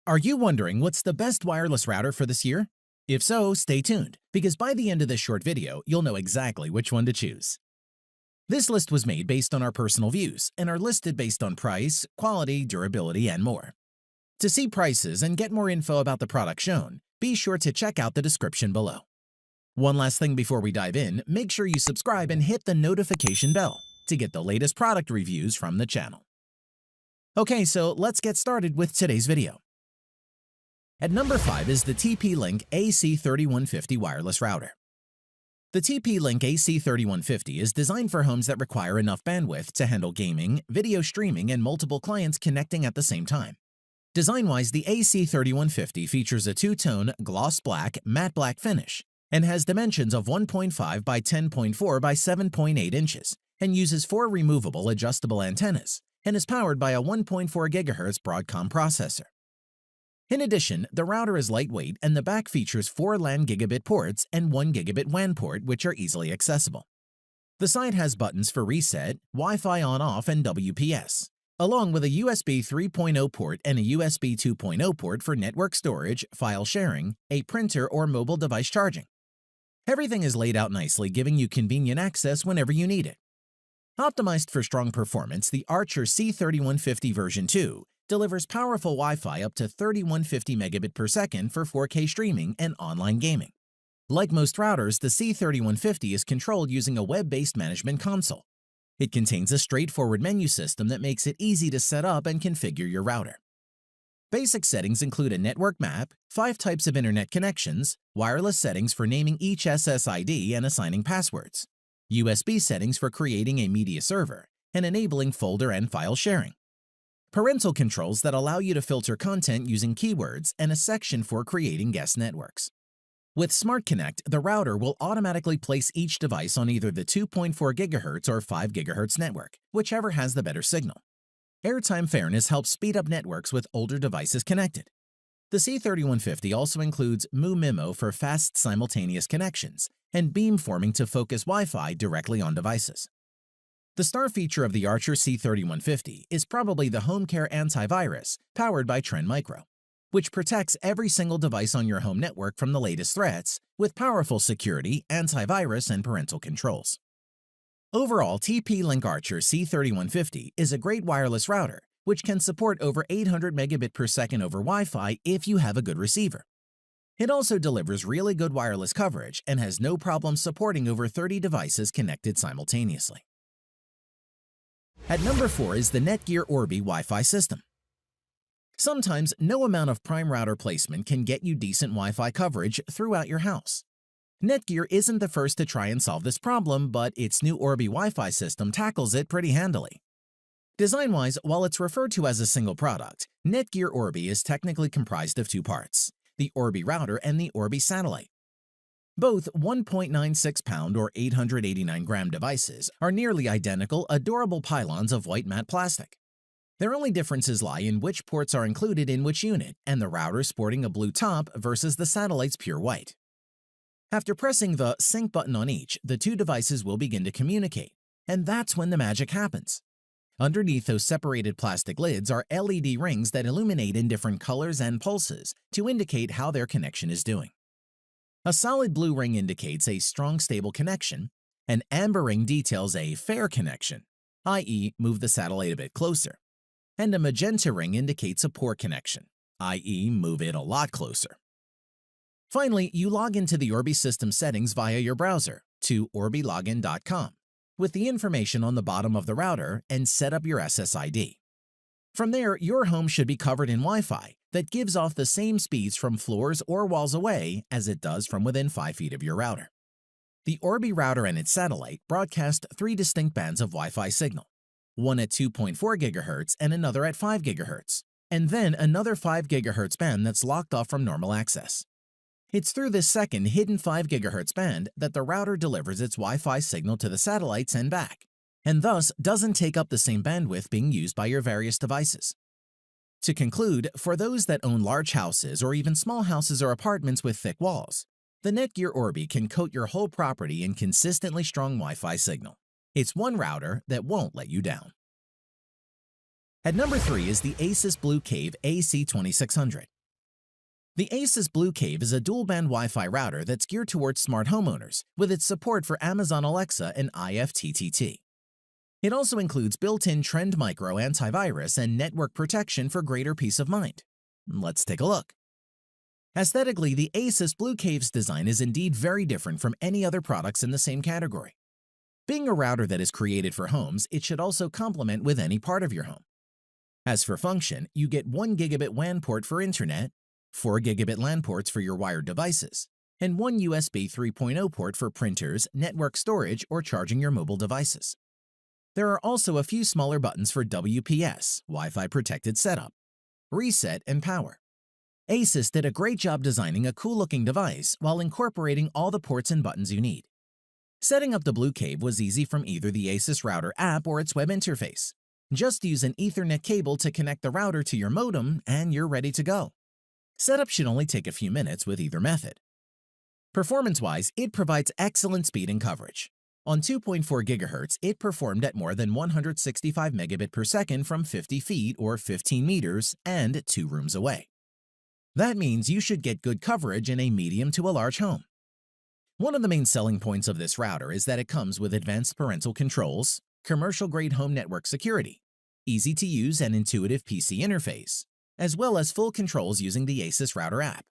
Are you wondering what's the best wireless router for this year? If so, stay tuned, because by the end of this short video, you'll know exactly which one to choose. This list was made based on our personal views and are listed based on price, quality, durability, and more. To see prices and get more info about the product shown, be sure to check out the description below. One last thing before we dive in, make sure you subscribe and hit the notification bell to get the latest product reviews from the channel. Okay, so let's get started with today's video. At number 5 is the TP-Link AC3150 wireless router. The TP-Link AC3150 is designed for homes that require enough bandwidth to handle gaming, video streaming, and multiple clients connecting at the same time. Design-wise, the AC3150 features a two-tone gloss black matte black finish and has dimensions of 1.5 by 10.4 by 7.8 inches and uses 4 removable adjustable antennas and is powered by a 1.4 GHz Broadcom processor. In addition, the router is lightweight and the back features 4 LAN gigabit ports and 1 gigabit WAN port, which are easily accessible. The side has buttons for reset, Wi-Fi on-off, and WPS, along with a USB 3.0 port and a USB 2.0 port for network storage, file sharing, a printer, or mobile device charging. Everything is laid out nicely, giving you convenient access whenever you need it. Optimized for strong performance, the Archer C3150 version 2 delivers powerful Wi-Fi up to 3150 megabit per second for 4K streaming and online gaming. Like most routers, the C3150 is controlled using a web-based management console. It contains a straightforward menu system that makes it easy to set up and configure your router. Basic settings include a network map, 5 types of internet connections, wireless settings for naming each SSID and assigning passwords, USB settings for creating a media server, and enabling folder and file sharing. Parental controls that allow you to filter content using keywords and a section for creating guest networks. With Smart Connect, the router will automatically place each device on either the 2.4 GHz or 5 GHz network, whichever has the better signal. Airtime fairness helps speed up networks with older devices connected. The C3150 also includes MU-MIMO for fast simultaneous connections and beamforming to focus Wi-Fi directly on devices. The star feature of the Archer C3150 is probably the HomeCare antivirus powered by Trend Micro, which protects every single device on your home network from the latest threats with powerful security, antivirus, and parental controls. Overall, TP-Link Archer C3150 is a great wireless router which can support over 800 megabit per second over Wi-Fi if you have a good receiver. It also delivers really good wireless coverage and has no problem supporting over 30 devices connected simultaneously. At number 4 is the NETGEAR Orbi Wi-Fi system. Sometimes no amount of prime router placement can get you decent Wi-Fi coverage throughout your house. NETGEAR isn't the first to try and solve this problem, but its new Orbi Wi-Fi system tackles it pretty handily. Design-wise, while it's referred to as a single product, NETGEAR Orbi is technically comprised of 2 parts, the Orbi router and the Orbi satellite. Both 1.96-pound or 889-gram devices are nearly identical, adorable pylons of white matte plastic. Their only differences lie in which ports are included in which unit and the router sporting a blue top versus the satellite's pure white. After pressing the sync button on each, the 2 devices will begin to communicate, and that's when the magic happens. Underneath those separated plastic lids are LED rings that illuminate in different colors and pulses to indicate how their connection is doing. A solid blue ring indicates a strong, stable connection. An amber ring details a fair connection, i.e., move the satellite a bit closer. And a magenta ring indicates a poor connection, i.e., move it a lot closer. Finally, you log into the Orbi system settings via your browser to orbilogin.com with the information on the bottom of the router and set up your SSID. From there, your home should be covered in Wi-Fi that gives off the same speeds from floors or walls away as it does from within 5 feet of your router. The Orbi router and its satellite broadcast 3 distinct bands of Wi-Fi signal, one at 2.4 GHz and another at 5 GHz, and then another 5 GHz band that's locked off from normal access. It's through this second hidden 5 GHz band that the router delivers its Wi-Fi signal to the satellites and back, and thus doesn't take up the same bandwidth being used by your various devices. To conclude, for those that own large houses or even small houses or apartments with thick walls, the NETGEAR Orbi can coat your whole property in consistently strong Wi-Fi signal. It's one router that won't let you down. At number 3 is the Asus Blue Cave AC2600. The Asus Blue Cave is a dual-band Wi-Fi router that's geared towards smart homeowners with its support for Amazon Alexa and IFTTT. It also includes built-in Trend Micro antivirus and network protection for greater peace of mind. Let's take a look. Aesthetically, the Asus Blue Cave's design is indeed very different from any other products in the same category. Being a router that is created for homes, it should also complement with any part of your home. As for function, you get 1 Gigabit WAN port for internet, 4 Gigabit LAN ports for your wired devices, and 1 USB 3.0 port for printers, network storage, or charging your mobile devices. There are also a few smaller buttons for WPS, Wi-Fi protected setup, reset, and power. Asus did a great job designing a cool-looking device while incorporating all the ports and buttons you need. Setting up the Blue Cave was easy from either the Asus Router app or its web interface. Just use an Ethernet cable to connect the router to your modem and you're ready to go. Setup should only take a few minutes with either method. Performance-wise, it provides excellent speed and coverage. On 2.4 GHz, it performed at more than 165 megabit per second from 50 feet or 15 meters and 2 rooms away. That means you should get good coverage in a medium to a large home. One of the main selling points of this router is that it comes with advanced parental controls, commercial-grade home network security, easy-to-use and intuitive PC interface, as well as full controls using the Asus Router app.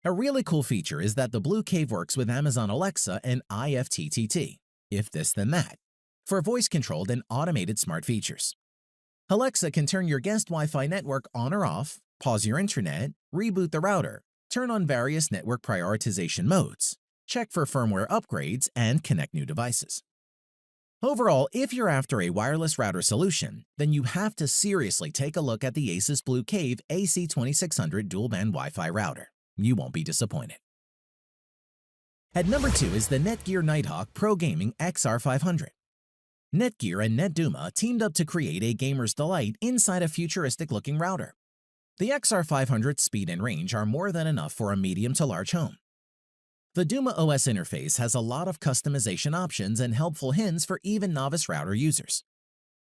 A really cool feature is that the Blue Cave works with Amazon Alexa and IFTTT, if this then that, for voice-controlled and automated smart features. Alexa can turn your guest Wi-Fi network on or off, pause your internet, reboot the router, turn on various network prioritization modes, check for firmware upgrades, and connect new devices. Overall, if you're after a wireless router solution, then you have to seriously take a look at the Asus Blue Cave AC2600 dual-band Wi-Fi router. You won't be disappointed. At number 2 is the NETGEAR Nighthawk Pro Gaming XR500. NETGEAR and NetDuma teamed up to create a gamer's delight inside a futuristic-looking router. The XR500's speed and range are more than enough for a medium to large home. The Duma OS interface has a lot of customization options and helpful hints for even novice router users.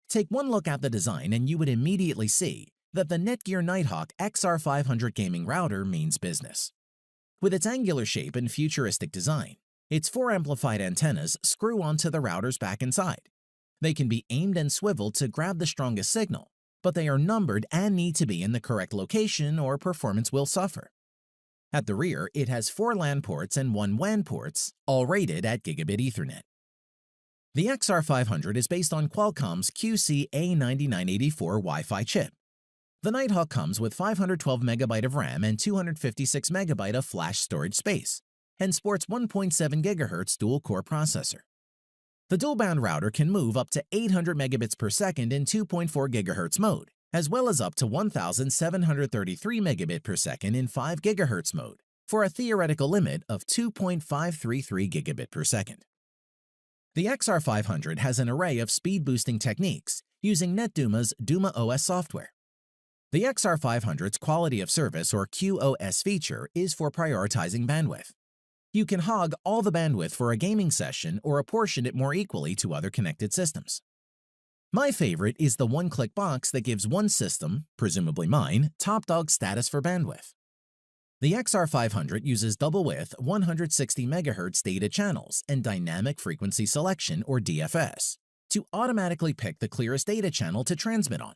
Take one look at the design and you would immediately see that the NETGEAR Nighthawk XR500 gaming router means business. With its angular shape and futuristic design, its 4 amplified antennas screw onto the router's back and side. They can be aimed and swiveled to grab the strongest signal, but they are numbered and need to be in the correct location or performance will suffer. At the rear, it has 4 LAN ports and 1 WAN ports, all rated at Gigabit Ethernet. The XR500 is based on Qualcomm's QC-A9984 Wi-Fi chip. The Nighthawk comes with 512 MB of RAM and 256 MB of flash storage space, and sports 1.7 GHz dual-core processor. The dual-band router can move up to 800 megabits per second in 2.4 GHz mode, as well as up to 1,733 megabit per second in 5 GHz mode, for a theoretical limit of 2.533 gigabit per second. The XR500 has an array of speed-boosting techniques using NetDuma's Duma OS software. The XR500's quality of service or QoS feature is for prioritizing bandwidth. You can hog all the bandwidth for a gaming session or apportion it more equally to other connected systems. My favorite is the one-click box that gives one system, presumably mine, top dog status for bandwidth. The XR500 uses double-width 160 MHz data channels and dynamic frequency selection or DFS to automatically pick the clearest data channel to transmit on.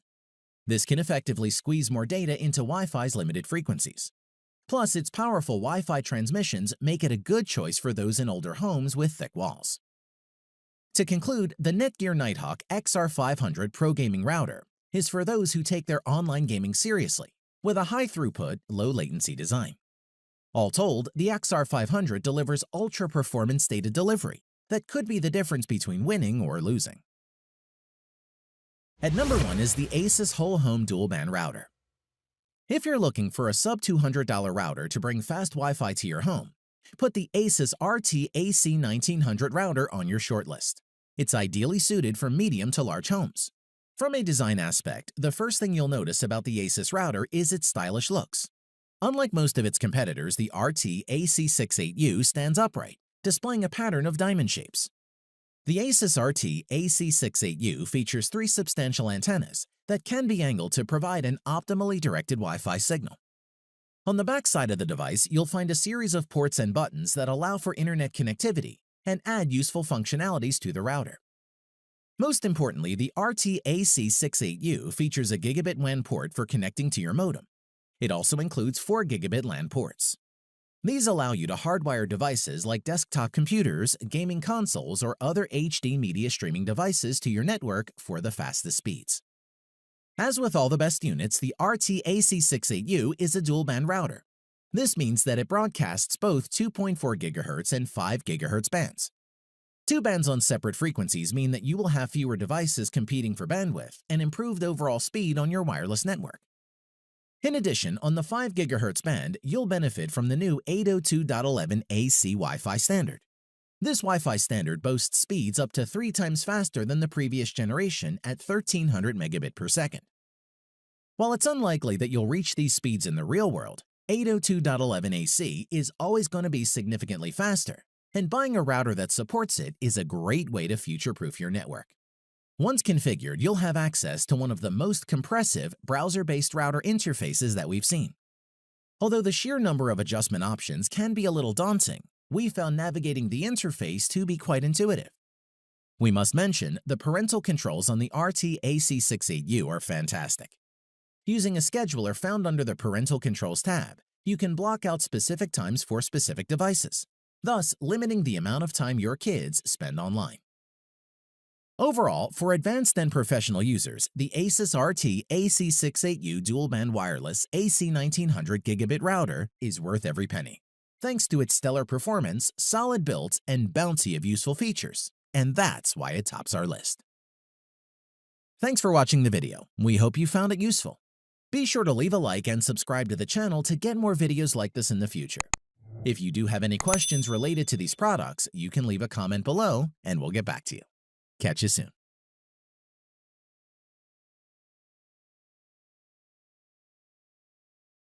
This can effectively squeeze more data into Wi-Fi's limited frequencies. Plus, its powerful Wi-Fi transmissions make it a good choice for those in older homes with thick walls. To conclude, the NETGEAR Nighthawk XR500 Pro Gaming Router is for those who take their online gaming seriously, with a high-throughput, low-latency design. All told, the XR500 delivers ultra-performance data delivery that could be the difference between winning or losing. At number 1 is the Asus Whole Home Dual Band Router. If you're looking for a sub-$200 router to bring fast Wi-Fi to your home, put the Asus RT AC1900 router on your shortlist. It's ideally suited for medium to large homes. From a design aspect, the first thing you'll notice about the Asus router is its stylish looks. Unlike most of its competitors, the RT AC68U stands upright, displaying a pattern of diamond shapes. The Asus RT AC68U features 3 substantial antennas that can be angled to provide an optimally directed Wi-Fi signal. On the back side of the device, you'll find a series of ports and buttons that allow for internet connectivity and add useful functionalities to the router. Most importantly, the RT-AC68U features a Gigabit WAN port for connecting to your modem. It also includes 4 Gigabit LAN ports. These allow you to hardwire devices like desktop computers, gaming consoles, or other HD media streaming devices to your network for the fastest speeds. As with all the best units, the RT-AC68U is a dual-band router. This means that it broadcasts both 2.4 GHz and 5 GHz bands. 2 bands on separate frequencies mean that you will have fewer devices competing for bandwidth and improved overall speed on your wireless network. In addition, on the 5 GHz band, you'll benefit from the new 802.11ac Wi-Fi standard. This Wi-Fi standard boasts speeds up to 3 times faster than the previous generation at 1300 megabit per second. While it's unlikely that you'll reach these speeds in the real world, 802.11ac is always going to be significantly faster, and buying a router that supports it is a great way to future-proof your network. Once configured, you'll have access to one of the most compressive browser-based router interfaces that we've seen. Although the sheer number of adjustment options can be a little daunting, we found navigating the interface to be quite intuitive. We must mention the parental controls on the RT-AC68U are fantastic. Using a scheduler found under the Parental Controls tab, you can block out specific times for specific devices, thus limiting the amount of time your kids spend online. Overall, for advanced and professional users, the Asus RT-AC68U dual-band wireless AC1900 Gigabit router is worth every penny, thanks to its stellar performance, solid build, and bounty of useful features, and that's why it tops our list. Thanks for watching the video. We hope you found it useful. Be sure to leave a like and subscribe to the channel to get more videos like this in the future. If you do have any questions related to these products, you can leave a comment below and we'll get back to you. Catch you soon.